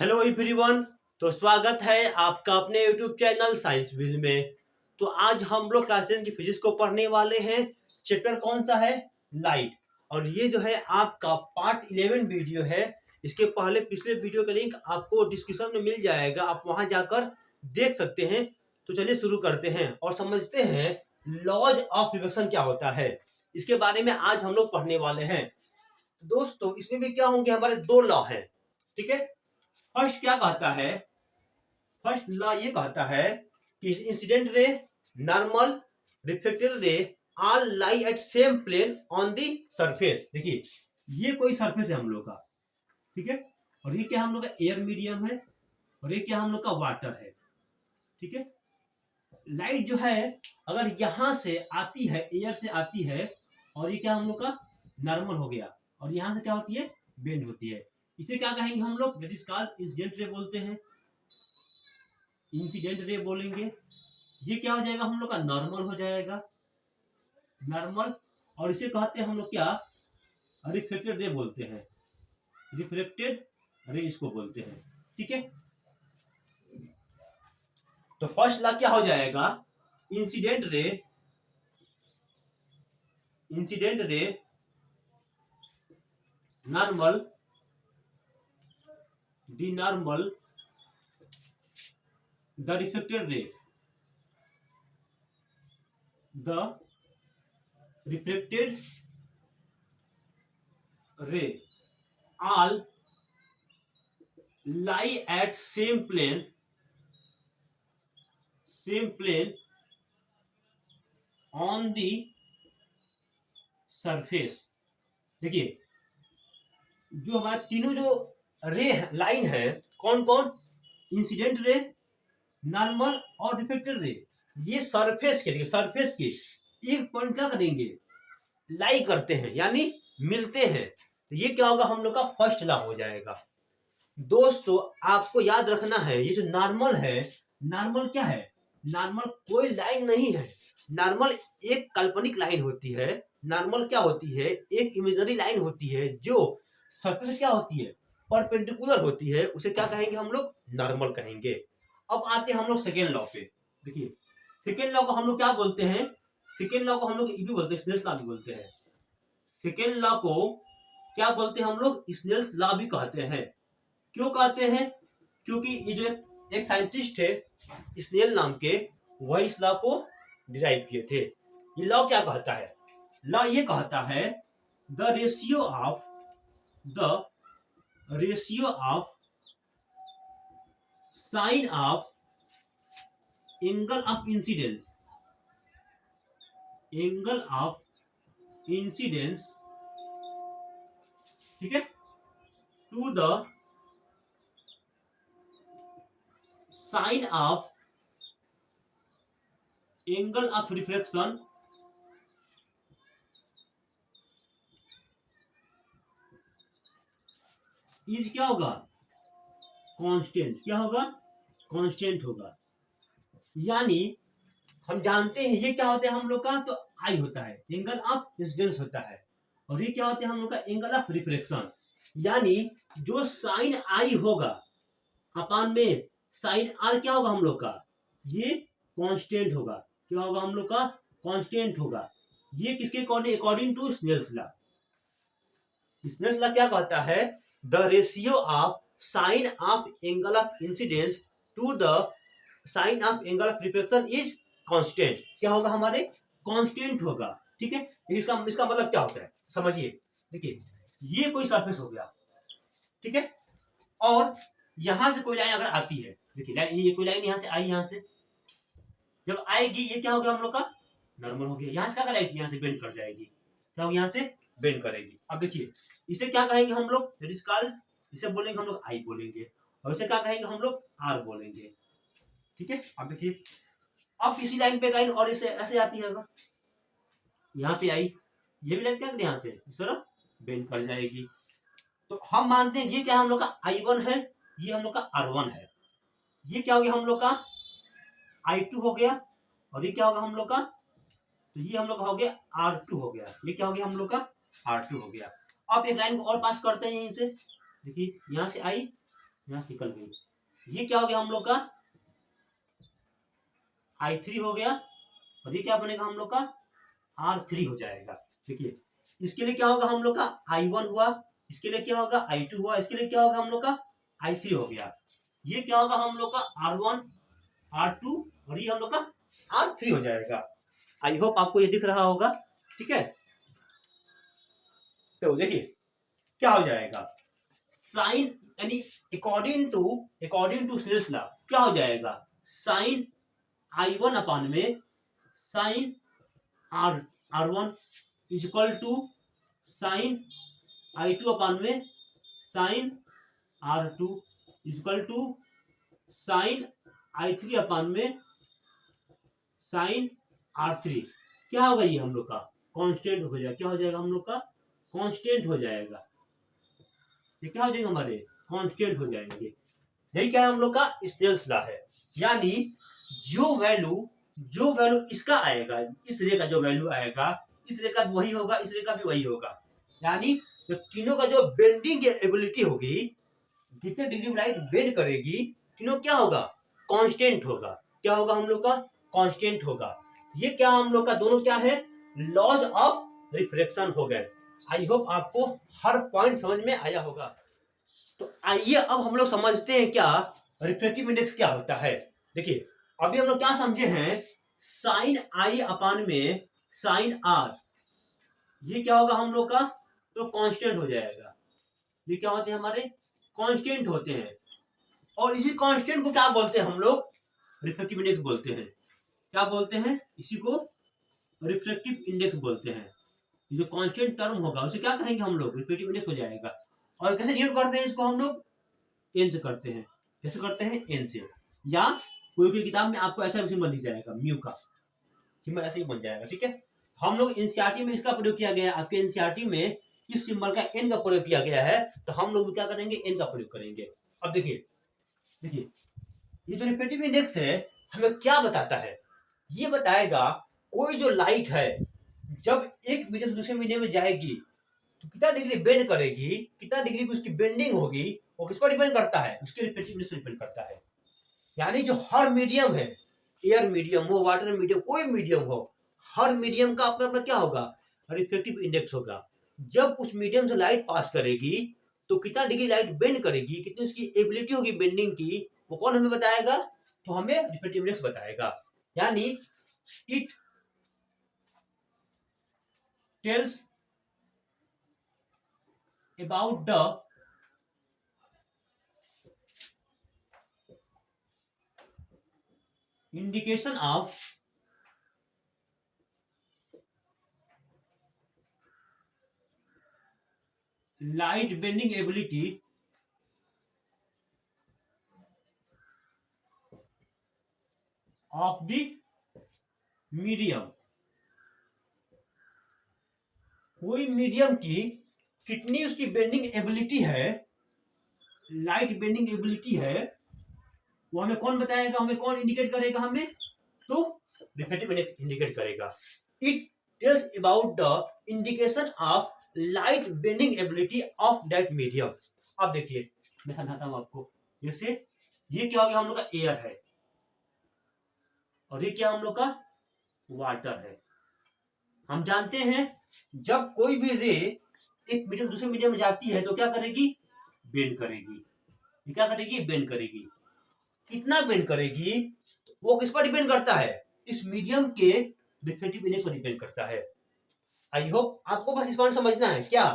Hello everyone. तो स्वागत है आपका अपने यूट्यूब चैनल साइंस व्हील में। तो आज हम लोग क्लास 10 की फिजिक्स को पढ़ने वाले हैं। चैप्टर कौन सा है? लाइट। और ये जो है आपका पार्ट 11 वीडियो है। इसके पहले पिछले वीडियो का लिंक आपको डिस्क्रिप्शन में मिल जाएगा, आप वहां जाकर देख सकते हैं। तो चलिए शुरू करते हैं और समझते हैं लॉज ऑफ रिफ्लेक्शन क्या होता है। इसके बारे में आज हम लोग पढ़ने वाले हैं। दोस्तों इसमें भी क्या होंगे, हमारे दो लॉ हैं, ठीक है। फर्स्ट क्या कहता है? फर्स्ट लॉ ये कहता है कि incident ray, normal, reflected ray all lie at same plane on the surface. देखिए ये कोई सरफेस है हम लोग का, ठीक है। और ये क्या हम लोग का एयर मीडियम है और ये क्या हम लोग का वाटर है, ठीक है। लाइट जो है अगर यहां से आती है, एयर से आती है, और ये क्या हम लोग का नॉर्मल हो गया, और यहां से क्या होती है, बेंड होती है। इसे क्या कहेंगे हम लोग? That is called incident ray बोलते हैं, इंसिडेंट रे बोलेंगे। ये क्या हो जाएगा हम लोग का? नॉर्मल हो जाएगा, नॉर्मल। और इसे कहते हैं हम लोग क्या? रिफ्लेक्टेड रे बोलते हैं, रिफ्लेक्टेड रे इसको बोलते हैं, ठीक है। तो फर्स्ट लॉ क्या हो जाएगा? Incident ray, incident ray normal, the normal, the reflected ray, the reflected ray all lie at same plane on the surface। देखिए जो हमारे तीनों जो रे लाइन है, कौन कौन? इंसिडेंट रे, नॉर्मल और रिफ्लेक्टेड रे। ये सरफेस के, सरफेस के एक पॉइंट क्या करेंगे? लाई करते हैं, यानी मिलते हैं। तो ये क्या होगा? हम लोग का फर्स्ट लॉ हो जाएगा। दोस्तों आपको याद रखना है, ये जो नॉर्मल है, नॉर्मल क्या है? नॉर्मल कोई लाइन नहीं है। नॉर्मल एक काल्पनिक लाइन होती है। नॉर्मल क्या होती है? एक इमेजिनरी लाइन होती है जो सरफेस क्या होती है, परपेंडिकुलर होती है। उसे क्या कहेंगे हम लोग? नॉर्मल कहेंगे। अब आते हैं हम लोग सेकेंड लॉ पे। देखिए सेकेंड लॉ को हम लोग क्या बोलते हैं? सेकेंड लॉ को हम लोग ये भी बोलते हैं, स्नेल्स लॉ भी बोलते हैं। सेकेंड लॉ को क्या बोलते हैं हम लोग? स्नेल्स लॉ भी कहते हैं। क्यों कहते हैं? क्योंकि ये जो एक साइंटिस्ट है स्नेल नाम के, वही इस लॉ को डिराइव किए थे। ये लॉ क्या कहता है? लॉ ये कहता है the ratio of, the ratio of sine of angle of incidence, angle of incidence, ठीक है, to the sine of angle of reflection is क्या होगा? कांस्टेंट। क्या होगा? कांस्टेंट होगा। यानी हम जानते हैं ये क्या होता है हम लोग का? तो आई होता है, एंगल ऑफ इंसिडेंस होता है। और ये क्या होता है हम लोग का? Angle of reflection. यानी जो साइन आई होगा अपान में साइन आर क्या होगा हम लोग का? ये कांस्टेंट होगा। क्या होगा हम लोग का? कांस्टेंट होगा। ये किसके according to Snell's law. Snell's law क्या कहता है? The ratio of sine of angle of incidence to the sine of angle of reflection is constant. क्या होगा हमारे? कांस्टेंट होगा, ठीक है। इसका इसका मतलब क्या होता है समझिए। देखिए ये कोई सरफेस हो गया, ठीक है, और यहां से कोई लाइन अगर आती है, देखिए ये कोई लाइन यहां से आई, यहां से जब आएगी ये क्या हो गया हम लोग का? नॉर्मल हो गया। यहां से क्या लाइट यहां से बेंड कर जाएगी, क्या होगी? यहां से बेंड करेगी। अब देखिए इसे क्या कहेंगे हम लोग? दैट इज कॉल्ड, इसे बोलेंगे हम लोग आई बोलेंगे, और इसे क्या कहेंगे हम लोग? आर बोलेंगे, ठीक है। अब देखिए अब किसी लाइन पे लाइन और इसे ऐसे आती है, अगर यहाँ पे आई, ये भी लाइन क्या करें? यहाँ से इस तरह बेंड कर जाएगी। तो हम मानते हैं ये क्या हम लोग का I1 है, ये हम लोग का R1 है। ये क्या हो गया हम लोग का? I2 हो गया, और ये क्या होगा हम लोग का? तो ये हम लोग का हो गया R2 हो गया। ये क्या हो गया हम लोग का? R2 हो गया। अब एक लाइन को और पास करते हैं यहीं से। देखिए यहाँ से आई, यहाँ से निकल गई। ये क्या हो गया हम लोग का I3 हो गया, और ये क्या बनेगा हम लोग का R3 हो जाएगा। देखिए इसके लिए क्या होगा हम लोग का I1 हुआ, इसके लिए क्या होगा I2 हुआ, इसके लिए क्या होगा हम लोग का I3 हो गया। ये क्या होगा हम लोग का R1 R2 और ये हम लोग का R3 हो जाएगा। आई होप आपको ये दिख रहा होगा, ठीक है। तो देखिए क्या हो जाएगा साइन, यानी अकॉर्डिंग टू स्नेल्स लॉ क्या हो जाएगा साइन I1 अपान में sine R1 is equal to sine I2 upon में sine R2 is equal to sine I3 upon में साइन R3। क्या होगा ये हम लोग का कांस्टेंट हो जाएगा। क्या हो जाएगा हम लोग का कांस्टेंट हो जाएगा। ये क्या हो जाएगा हमारे कांस्टेंट हो जाएंगे। यही क्या है हम लोग का स्नेल्स लॉ है। यानी जो वैल्यू इसका आएगा, इस रे का जो वैल्यू आएगा, इस रे का भी वही होगा, इस रे का भी वही होगा। यानी तो तीनों का जो बेंडिंग एबिलिटी होगी, जितने डिग्री लाइट बेंड करेगी, तीनों क्या होगा कांस्टेंट होगा। क्या होगा हम लोग का कांस्टेंट होगा। ये क्या हम लोग का दोनों क्या है लॉज ऑफ रिफ्रैक्शन हो गए। आई होप आपको हर पॉइंट समझ में आया होगा। तो आइए अब हम लोग समझते हैं क्या रिफ्रैक्टिव इंडेक्स क्या होता है। देखिए अभी हम लोग क्या समझे हैं साइन आई अपान में साइन आर, ये क्या होगा हम लोग का तो कांस्टेंट हो जाएगा। ये क्या होते हैं हमारे कांस्टेंट होते हैं, और इसी कांस्टेंट को क्या बोलते हैं हम लोग रिफ्रैक्टिव इंडेक्स बोलते हैं। क्या बोलते हैं इसी को रिफ्रैक्टिव इंडेक्स बोलते हैं। जो कांस्टेंट टर्म होगा उसे क्या कहेंगे हम लोग रिफ्रैक्टिव इंडेक्स हो जाएगा। और कैसे डिनोट करते हैं इसको हम लोग एन से करते हैं। कैसे करते हैं एन से, या कोई किताब में आपको ऐसा सिंबल दिख जाएगा म्यू का सिंबल ऐसे ही बन जाएगा, ठीक है। हम लोग एनसीईआरटी में इसका प्रयोग किया गया है। आपके एनसीईआरटी में इस सिंबल का एन का प्रयोग किया गया है, तो हम लोग क्या करेंगे एन का प्रयोग करेंगे। अब देखिए ये जो रिफ्रैक्टिव इंडेक्स है हमें क्या बताता है, ये बताएगा कोई जो लाइट है जब एक मीडियम से दूसरे मीडियम में जाएगी तो कितना डिग्री बेंड करेगी, कितना डिग्री की उसकी बेंडिंग होगी, वो किस पर डिपेंड करता है उसके रिफ्रैक्टिव इंडेक्स पर डिपेंड करता है। यानी जो हर मीडियम है, एयर मीडियम हो, वाटर मीडियम, कोई मीडियम हो, हर मीडियम का अपना अपना क्या होगा रिफ्रैक्टिव इंडेक्स होगा। जब उस मीडियम से लाइट पास करेगी तो कितना डिग्री लाइट बेंड करेगी, कितनी उसकी एबिलिटी होगी बेंडिंग की, वो कौन हमें बताएगा तो हमें रिफ्रैक्टिव इंडेक्स बताएगा। यानी it tells about the indication of light bending ability of the medium। कोई मीडियम की कितनी उसकी बेंडिंग एबिलिटी है, लाइट बेंडिंग एबिलिटी है, वो हमें कौन बताएगा, हमें कौन इंडिकेट करेगा, हमें तो रिफ्रैक्टिव इंडेक्स इंडिकेट करेगा। It tells about the indication of light bending ability of that medium. अब देखिए मैं समझाता हूं आपको। जैसे ये क्या हो गया हम लोग का एयर है, और ये क्या हम लोग का वाटर है। हम जानते हैं जब कोई भी रे एक मीडियम दूसरे मीडियम में जाती है तो क्या करेगी बेंड करेगी। ये क्या करेगी बेंड करेगी। कितना बेंड करेगी वो किस पर डिपेंड करता है, इस मीडियम के रिफ्रैक्टिव इंडेक्स पर डिपेंड करता है। आई होप आपको बस इस पॉइंट समझना है क्या,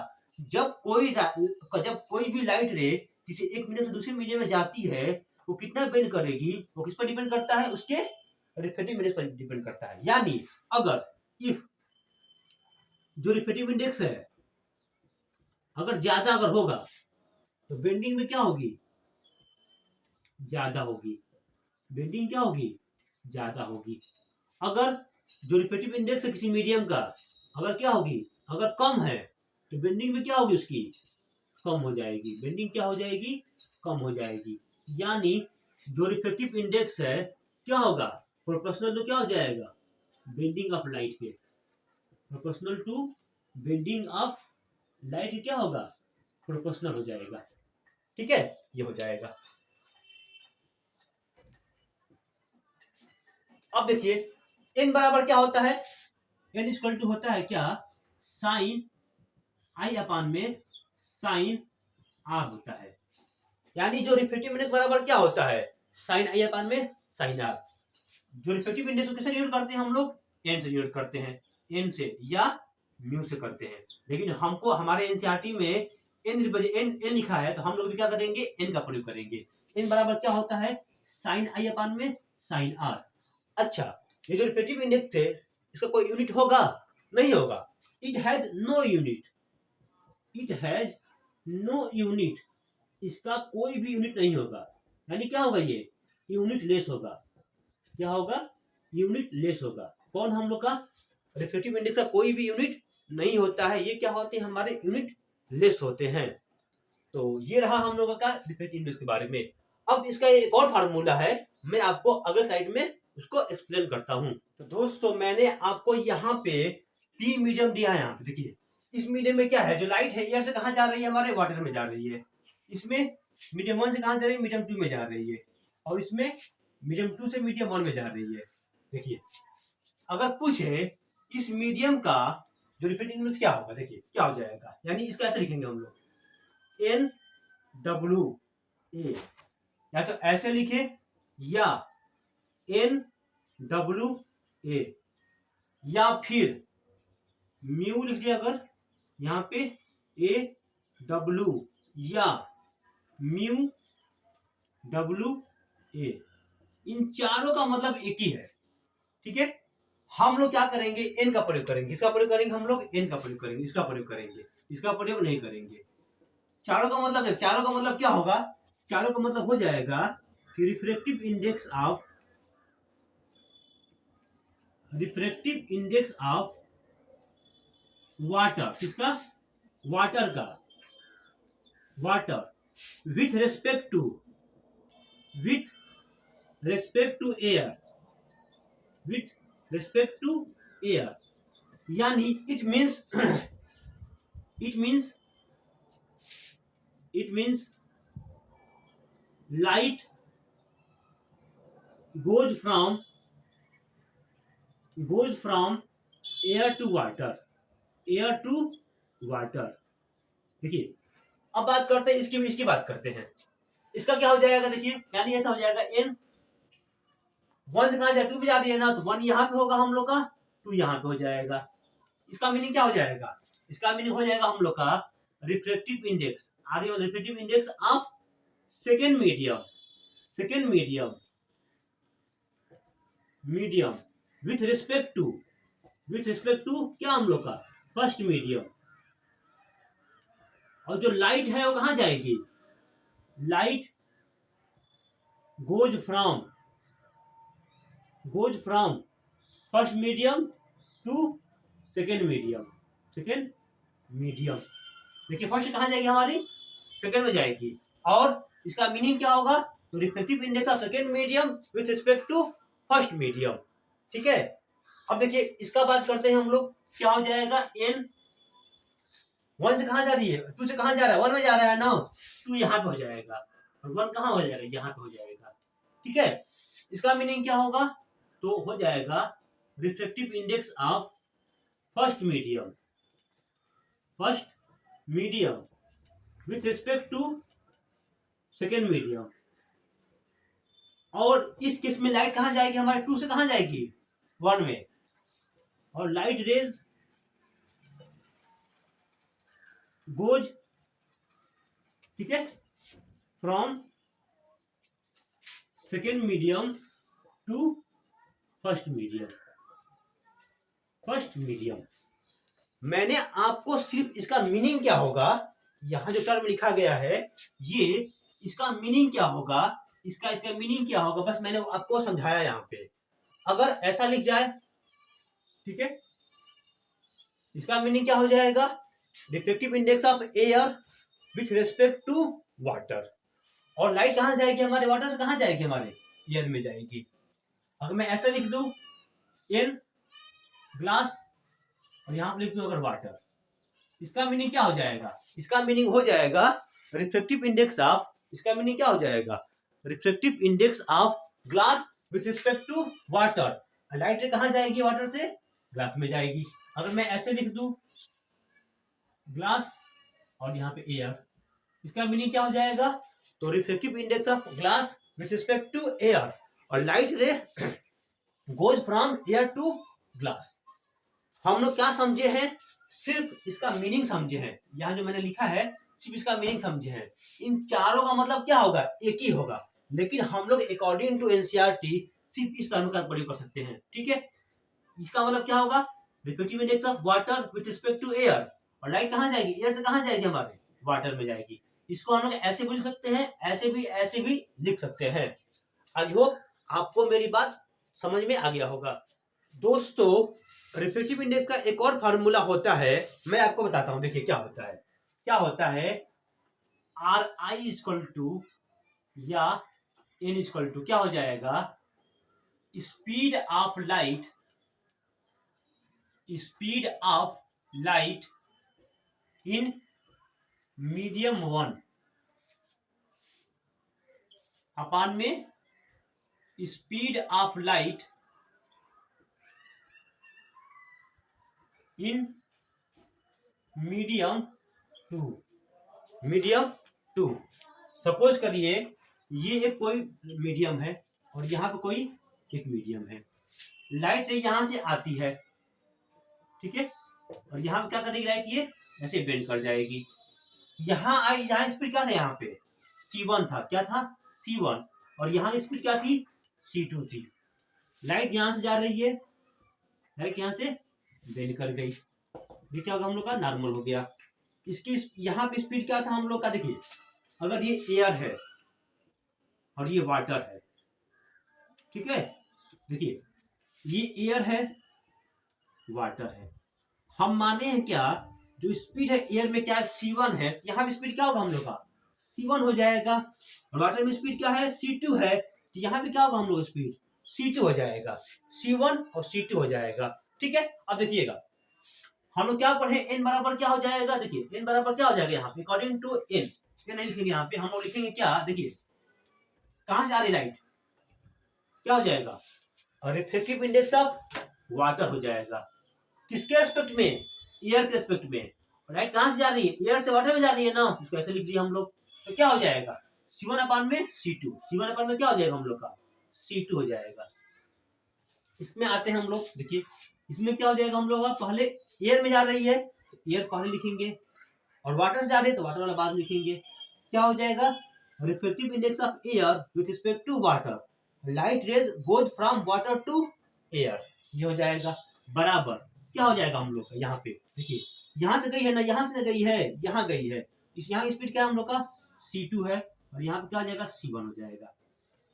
जब कोई भी लाइट रे किसी एक मीडियम से दूसरे मीडियम में जाती है वो कितना बेंड करेगी वो किस पर डिपेंड करता है उसके रिफ्रैक्टिव इंडेक्स पर डिपेंड करता है। यानी अगर इफ जो रिफ्रैक्टिव इंडेक्स है अगर ज्यादा अगर होगा तो बेंडिंग में क्या होगी ज्यादा होगी, बेंडिंग क्या होगी ज्यादा होगी। अगर जो रिफ्रैक्टिव इंडेक्स है किसी मीडियम का अगर क्या होगी अगर कम है तो बेंडिंग में क्या होगी उसकी कम हो जाएगी, बेंडिंग क्या हो जाएगी कम हो जाएगी। यानी जो रिफ्रैक्टिव इंडेक्स है क्या होगा प्रोपोर्शनल टू क्या हो जाएगा बेंडिंग ऑफ लाइट के, proportional to bending of light क्या होगा प्रोपोर्शनल हो जाएगा। ठीक है, ये हो जाएगा। अब देखिए n बराबर क्या होता है, n इक्वल टू होता है क्या, साइन आई अपान में साइन आर होता है। यानी जो रिफ्रेक्टिव इंडेक्स बराबर क्या होता है, साइन आई अपान में साइन आर। जो रिफ्रेक्टिव इंडेक्स को किससे डिनोट करते हैं हम लोग, एन से डिनोट करते हैं, एन से या म्यू से करते हैं। लेकिन हमको हमारे एनसीईआरटी में एन एन लिखा है, तो हम लोग भी क्या करेंगे, एन का प्रयोग करेंगे। एन बराबर क्या होता है, साइन आई अपान में साइन आर। अच्छा, ये जो रिफ्रेक्टिव इंडेक्स है इसका कोई यूनिट होगा, नहीं होगा, it has no unit, it has no unit, इसका कोई भी यूनिट नहीं होगा। यानी क्या होगा, ये यूनिट लेस होगा। क्या होगा, यूनिट लेस होगा। कौन, हम लोग का रिफ्रेक्टिव इंडेक्स का कोई भी यूनिट नहीं होता है, ये क्या होते हैं, हमारे यूनिट लेस होते हैं। तो ये रहा हम लोगों का रिफ्रेक्टिव इंडेक्स के बारे में। अब इसका एक और फार्मूला है, मैं आपको अगले स्लाइड में उसको एक्सप्लेन करता हूं। तो दोस्तों मैंने आपको यहाँ पे 3 मीडियम दिया है। यहाँ पे देखिए, इस मीडियम में क्या है, जो लाइट है एयर से कहाँ जा रही है, हमारे वाटर में जा रही है। इसमें मीडियम 1 से कहाँ जा रही है, मीडियम 2 में जा रही है। और इसमें मीडियम 2 से मीडियम 1 में जा रही है। देखिए, अगर पूछे इस मीडियम का जो रिफ्रेक्टिव इंडेक्स क्या होगा, देखिए क्या हो जाएगा। यानी इसका ऐसे लिखेंगे हम लोग, एन डब्ल्यू ए, या तो ऐसे लिखे या एन डब्ल्यू ए, या फिर म्यू लिख दिया अगर यहाँ पे ए डब्ल्यू, या म्यू डब्ल्यू ए। इन चारों का मतलब एक ही है। ठीक है, हम लोग क्या करेंगे, एन का प्रयोग करेंगे, इसका प्रयोग करेंगे हम लोग, एन का प्रयोग करेंगे, इसका प्रयोग करेंगे, इसका प्रयोग नहीं करेंगे। चारों का मतलब, चारों का मतलब क्या होगा, चारों का मतलब हो जाएगा कि रिफ्रेक्टिव इंडेक्स ऑफ वाटर, किसका, वाटर का, water with respect to air, with respect to air. यानी it means light goes from air to water, देखिए अब बात करते हैं इसकी बात करते हैं। इसका क्या हो जाएगा, देखिए यानी ऐसा हो जाएगा, एन 1 से कहा जाए 2 पे जा रही है ना, तो 1 यहाँ पे होगा हम लोग का, 2 यहाँ पे हो जाएगा। इसका मीनिंग क्या हो जाएगा, इसका मीनिंग हो जाएगा हम लोग का refractive index, refractive index of second medium with respect to क्या, हम लोग का फर्स्ट मीडियम। और जो लाइट है वो कहां जाएगी, light goes from first medium to second medium. देखिए फर्स्ट कहां जाएगी, हमारी सेकेंड में जाएगी। और इसका मीनिंग क्या होगा, तो refractive index of second medium with respect to first medium. ठीक है, अब देखिए इसका बात करते हैं हम लोग, क्या हो जाएगा, एन 1 से कहां जा रही है, 2 से कहां जा रहा है, 1 में जा रहा है ना, 2 यहाँ पे हो जाएगा, और 1 कहां हो जाएगा, यहाँ पे हो जाएगा। ठीक है, इसका मीनिंग क्या होगा, तो हो जाएगा refractive index of first medium with respect to second medium. और इस केस में लाइट कहां जाएगी, हमारे 2 से कहां जाएगी, 1 में। और लाइट रेज गोज, ठीक है, from second medium to first medium. मैंने आपको सिर्फ इसका मीनिंग क्या होगा, यहां जो टर्म लिखा गया है, ये इसका मीनिंग क्या होगा, इसका मीनिंग क्या होगा, बस मैंने आपको समझाया यहाँ पे। अगर ऐसा लिख जाए, ठीक है, इसका मीनिंग क्या हो जाएगा, refractive index of air with respect to water. और लाइट कहां जाएगी, हमारे वाटर से कहां जाएगी, हमारे एयर में जाएगी। अगर मैं ऐसा लिख दूं, इन ग्लास, और यहां पर लिख दूं अगर वाटर, इसका मीनिंग क्या हो जाएगा, इसका मीनिंग हो जाएगा रिफ्रैक्टिव इंडेक्स ऑफ, इसका मीनिंग क्या हो जाएगा, refractive index of glass with respect to water. Light ray कहाँ जाएगी, वाटर से ग्लास में जाएगी। अगर मैं ऐसे लिख दूं ग्लास और यहाँ पे एयर, इसका मीनिंग क्या हो जाएगा, तो reflective index of glass with respect to air, और light ray goes from air to glass. हम लोग क्या समझे हैं, सिर्फ इसका मीनिंग समझे हैं। यहाँ जो मैंने लिखा है सिर्फ इसका मीनिंग समझे हैं। इन चारों का मतलब क्या होगा, एक ही होगा, लेकिन हम लोग अकॉर्डिंग टू एनसीईआरटी सिर्फ इस टर्म का प्रयोग कर सकते हैं। ठीक है, इसका मतलब क्या होगा, reflective index of water with respect to air, और लाइट कहाँ जाएगी, एयर से कहाँ जाएगी, हमारे वाटर में जाएगी। इसको हम लोग ऐसे भी लिख सकते हैं, ऐसे भी लिख सकते हैं। आई होप आपको मेरी बात समझ में आ गया होगा। दोस्तों रिफ्लेक्टिव इंडेक्स का एक और फार्मूला होता है, मैं आपको बताता हूं। देखिए क्या होता है, आर आई इक्वल टू या एन इक्वल टू क्या हो जाएगा, speed of light in medium 1 अपान में speed of light in medium 2। Suppose करिए ये एक कोई मीडियम है और यहाँ पे कोई एक मीडियम है। लाइट यहां से आती है, ठीक है, और यहाँ पे क्या करेगी लाइट, ये ऐसे बेंड कर जाएगी। यहाँ आई, यहाँ स्पीड क्या था, यहाँ पे c1 था, क्या था c1, और यहाँ स्पीड क्या थी, c2 थी। लाइट यहाँ से जा रही है, लाइट यहाँ से बेंड कर गई, ये क्या होगा, हम लोग का नॉर्मल हो गया। इसकी यहाँ पे स्पीड क्या था हम लोग का, देखिए अगर ये एयर है और ये वाटर है, ठीक है, देखिए ये एयर है वाटर है, हम माने हैं क्या, जो स्पीड है एयर में क्या है c1 है, यहाँ पे स्पीड क्या होगा हम लोग का c1 हो जाएगा, और वाटर में स्पीड क्या है c2 है, तो यहाँ पे क्या होगा हम लोग स्पीड c2 हो जाएगा, c1 और c2 हो जाएगा। ठीक है, अब देखिएगा हम लोग क्या पढ़े, n बराबर क्या हो जाएगा, देखिए n बराबर क्या हो जाएगा यहाँ पे, अकॉर्डिंग टू n, नहीं लिखेंगे यहाँ पे, हम लोग लिखेंगे क्या, देखिए कहां से आ रही लाइट, क्या हो जाएगा, रिफ्लेक्टिव इंडेक्स ऑफ वाटर हो जाएगा, किसके रेस्पेक्ट में, एयर के रेस्पेक्ट में। लाइट कहां से जा रही है, एयर से वाटर में जा रही है ना, इसको ऐसे लिख दिया हम लोग, तो क्या हो जाएगा c1 अपान में c2, c1 अपान में क्या हो जाएगा हम लोग का c2 हो जाएगा। इसमें आते हैं हम लोग, देखिए इसमें क्या हो जाएगा हम लोग का, पहले एयर में जा रही है तो एयर पहले लिखेंगे, और वाटर से जा रही है तो वाटर वाला बाद में लिखेंगे। क्या हो जाएगा, reflective index of air with respect to water, light rays goes from water to air, ये हो जाएगा बराबर क्या हो जाएगा हम लोग का, यहाँ पे देखिए यहाँ से गई है ना, यहाँ से गई है, यहाँ गई है, इस यहाँ स्पीड क्या है हम लोग का c2 है, और यहाँ पे क्या हो जाएगा c1 हो जाएगा।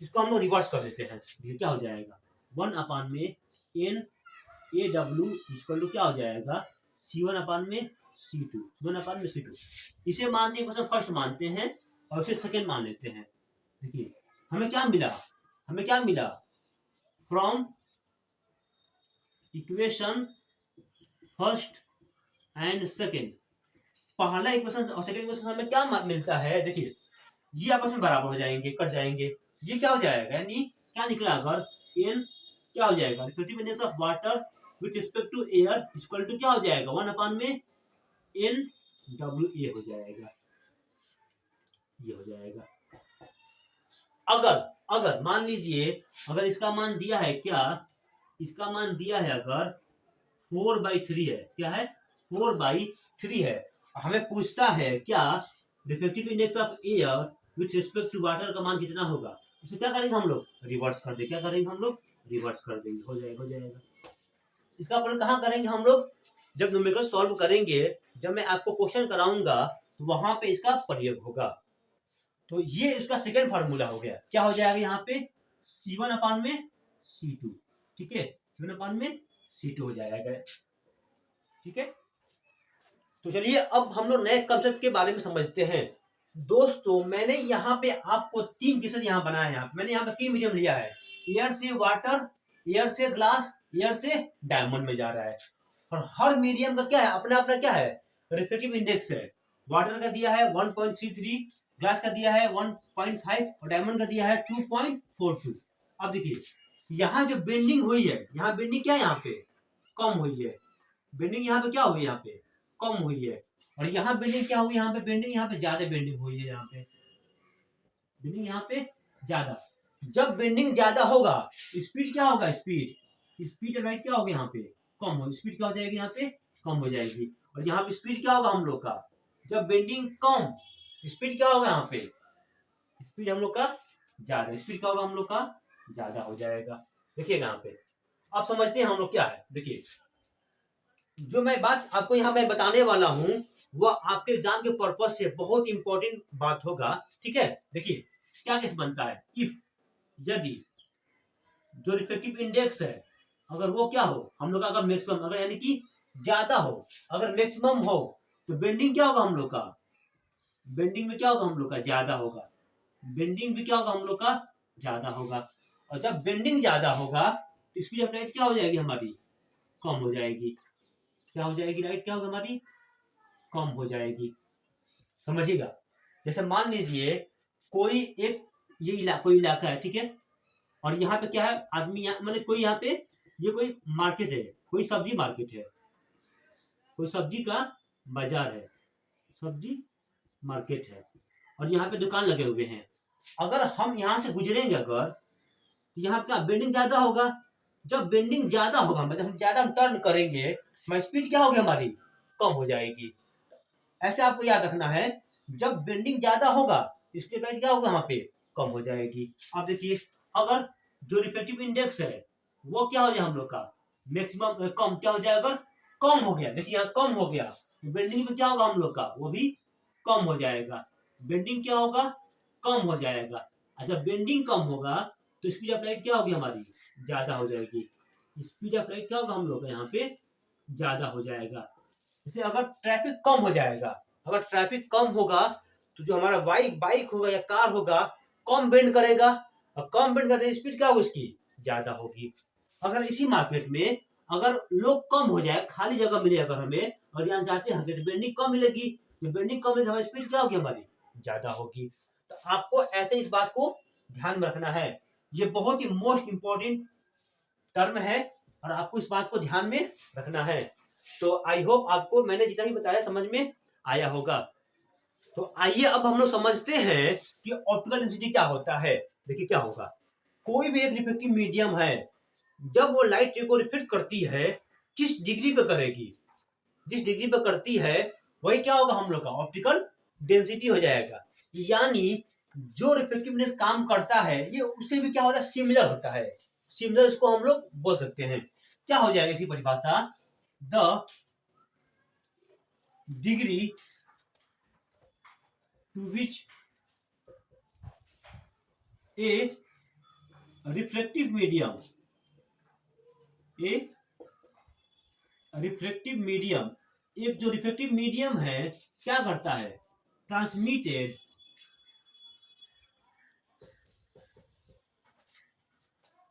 इसको हम लोग रिवर्स कर देते हैं, देखिए क्या हो जाएगा 1 अपान में n AW इक्वल टू क्या हो जाएगा c1 अपान में c2, 1 अपान में c2। इसे मानते हैं, क्वेश्चन फर्स्ट मानते हैं और इसे सेकंड मान लेते हैं। देखिए हमें क्या मिला, from equation first and second, पहला इक्वेशन और सेकंड इक्वेशन हमें क्या मिलता है, देखिए ये आपस में बराबर हो जाएंगे, कट जाएंगे, ये क्या हो जाएगा, यानी क्या निकला, अगर n क्या हो जाएगा, reflective index of water with respect to air equal to क्या हो जाएगा 1 अपान में NWA हो जाएगा, ये हो जाएगा। अगर मान लीजिए अगर इसका मान दिया है क्या, इसका मान दिया है अगर 4/3 है, क्या है 4/3 है, हमें पूछता है क्या reflective index of air with respect to water का मान कितना होगा, इसमें क्या करेंगे हम लोग रिवर्स कर देंगे, क्या करेंगे हम लोग रिवर्स कर देंगे, हो जाएगा। इसका प्रयोग कहाँ करेंगे हम लोग, जब न्यूमेरिकल सॉल्व करेंगे, जब मैं आपको क्वेश्चन कराऊंगा तो वहां पे इसका प्रयोग होगा। तो ये इसका सेकंड फार्मूला हो गया, क्या हो जाएगा यहाँ पे c1 अपान में c2, ठीक है, c1 अपान में c2 हो जाएगा, ठीक है। तो चलिए अब हम लोग नए कंसेप्ट के बारे में समझते हैं। दोस्तों मैंने यहाँ पे आपको 3 केसेस यहाँ बनाए हैं, मैंने यहाँ पे 3 मीडियम लिया है, एयर से वाटर, एयर से ग्लास, एयर से डायमंड में जा रहा है, और हर मीडियम का क्या है अपना अपना क्या है रिफ्लेक्टिव इंडेक्स है, वाटर का दिया है 1.33, ग्लास का दिया है 1.5 और डायमंड का दिया है 2.42। अब देखिए यहाँ जो बेंडिंग हुई है, यहाँ बेंडिंग क्या है, यहाँ पे कम हुई है। बेंडिंग यहाँ पे क्या हुई है, यहाँ पे कम हुई है। और यहाँ बेंडिंग क्या हुई, यहाँ पे बेंडिंग, यहाँ पे ज्यादा बेंडिंग हुई है। यहाँ पे बेंडिंग यहाँ पे ज्यादा। जब बेंडिंग ज्यादा होगा स्पीड क्या होगा, स्पीड राइट क्या होगा, यहाँ पे कम हो, स्पीड क्या हो जाएगी, यहाँ पे कम हो जाएगी। और यहाँ पे स्पीड क्या होगा हम लोग का, जब बेंडिंग कम स्पीड क्या होगा, यहाँ पे स्पीड हम लोग का ज्यादा, स्पीड क्या होगा हम लोग का ज्यादा हो जाएगा। देखिएगा यहाँ पे आप समझते हैं हम लोग क्या है। देखिए जो मैं बात आपको यहाँ पे बताने वाला हूँ वह आपके एग्जाम के पर्पज से बहुत इंपॉर्टेंट बात होगा। ठीक है, देखिए क्या केस बनता है, इफ यदि जो रिफ्लेक्टिव इंडेक्स है अगर वो क्या हो हम लोग का, अगर मैक्सिमम, अगर यानी कि ज्यादा हो, अगर मैक्सिमम हो तो बेंडिंग क्या होगा हम लोग का, बेंडिंग में क्या होगा हम लोग का ज्यादा होगा, बेंडिंग भी क्या होगा हम लोग का ज्यादा होगा। और जब बेंडिंग ज्यादा होगा तो स्पीड ऑफ लाइट क्या हो जाएगी हमारी, कम हो जाएगी। क्या हो जाएगी, लाइट क्या होगा हमारी कम हो जाएगी। समझिएगा, जैसे मान लीजिए कोई एक ये कोई इलाका है, ठीक है, और यहाँ पे क्या है आदमी, यहाँ मतलब कोई यहाँ पे ये कोई मार्केट है, कोई सब्जी मार्केट है, कोई सब्जी का बाजार है, सब्जी मार्केट है, और यहाँ पे दुकान लगे हुए हैं। अगर हम यहाँ से गुजरेंगे अगर तो यहाँ क्या बेंडिंग ज्यादा होगा। जब बेंडिंग ज्यादा होगा मतलब हम ज्यादा टर्न करेंगे, स्पीड क्या होगी हमारी कम हो जाएगी। ऐसे आपको याद रखना है, जब बेंडिंग ज्यादा होगा स्पीड लाइट क्या होगा वहां पे कम हो जाएगी। अब देखिए अगर जो रिफ्लेक्टिव इंडेक्स है वो क्या हो जाए हम लोग का मैक्सिमम कम क्या हो जाए, अगर कम हो गया, देखिए यहाँ कम हो गया तो बेंडिंग में क्या होगा हम लोग का वो भी कम हो जाएगा। बेंडिंग क्या होगा कम हो जाएगा। और जब बेंडिंग कम होगा तो स्पीड ऑफ लाइट क्या होगी हमारी ज्यादा हो जाएगी। स्पीड ऑफ लाइट क्या होगा हम लोग का यहाँ पे ज्यादा हो जाएगा। जैसे अगर ट्रैफिक कम हो जाएगा, अगर ट्रैफिक कम होगा तो जो हमारा बाइक होगा या कार होगा कम बेंड करेगा, और कम बेंड करते स्पीड क्या होगी उसकी ज्यादा होगी। अगर इसी मार्केट में अगर लोग कम हो जाए, खाली जगह मिले अगर हमें और यहाँ जाते हैं तो बेंडिंग कम मिलेगी, तो बेंडिंग कम मिलेगी हमारी स्पीड क्या होगी हमारी ज्यादा होगी। तो आपको ऐसे इस बात को ध्यान में रखना है, ये बहुत ही मोस्ट इंपॉर्टेंट टर्म है और आपको इस बात को ध्यान में रखना है। तो आई होप आपको मैंने जितना भी बताया समझ में आया होगा। तो आइए अब हम लोग समझते हैं कि ऑप्टिकल डेंसिटी क्या होता है। देखिए क्या होगा, कोई भी एक रिफ्लेक्टिव मीडियम है, जब वो लाइट को रिफ्लेक्ट करती है किस डिग्री पे करेगी, जिस डिग्री पे करती है वही क्या होगा हम लोग का ऑप्टिकल डेंसिटी हो जाएगा। यानी जो रिफ्लेक्टिवनेस काम करता है ये उससे भी क्या होता है सिमिलर होता है। सिमिलर इसको हम लोग बोल सकते हैं। क्या हो जाएगा इसकी परिभाषा, the degree to which a reflective medium एक जो रिफ्लेक्टिव मीडियम है क्या करता है, transmitted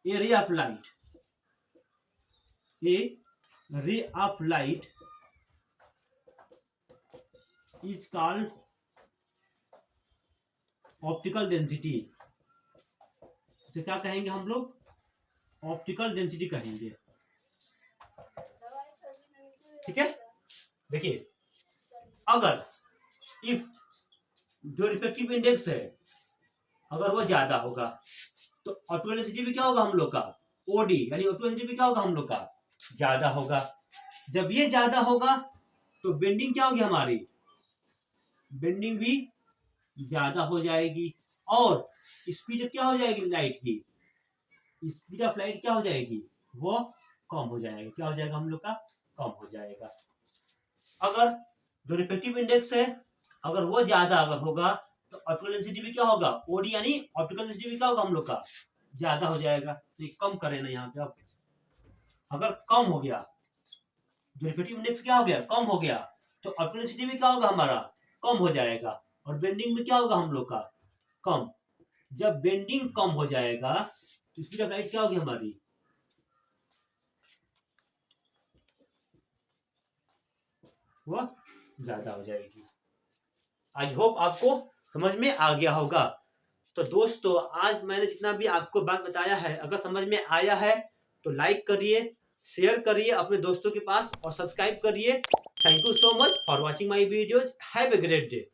A ray of light, is called optical density. इसे क्या कहेंगे हम लोग, ऑप्टिकल डेंसिटी कहेंगे। ठीक है, देखिए अगर इफ जो रिफ्लेक्टिव इंडेक्स है अगर वो ज्यादा होगा तो ऑप्टिकल डेंसिटी भी क्या होगा हम लोग का ओडी, यानी ऑप्टिकल डेंसिटी भी क्या होगा हम लोग का ज्यादा होगा। जब ये ज्यादा होगा तो बेंडिंग क्या होगी हमारी, बेंडिंग भी ज्यादा हो जाएगी और स्पीड क्या हो जाएगी लाइट की, स्पीड ऑफ लाइट क्या हो जाएगी वो कम हो जाएगा। क्या हो जाएगा हम लोग का कम हो जाएगा। अगर जो रिफ्लेक्टिव इंडेक्स है अगर वो ज्यादा अगर होगा तो ऑप्टिकल डेंसिटी भी क्या होगा ओडी, यानी ऑप्टिकल डेंसिटी भी क्या होगा हम लोग का ज्यादा हो जाएगा। तो कम करें ना यहाँ पे, अब अगर कम हो गया जो रिफ्लेक्टिव इंडेक्स क्या हो गया कम हो गया तो ऑप्टिकल डेंसिटी भी क्या होगा हमारा कम हो जाएगा और बेंडिंग में क्या होगा हम लोग का कम। जब बेंडिंग कम हो जाएगा तो स्पीड ऑफ लाइट क्या होगी हमारी वो ज्यादा हो जाएगी। आई होप आपको समझ में आ गया होगा। तो दोस्तों आज मैंने जितना भी आपको बात बताया है, अगर समझ में आया है तो लाइक करिए, शेयर करिए अपने दोस्तों के पास और सब्सक्राइब करिए। Thank you so much for watching my videos. Have a great day.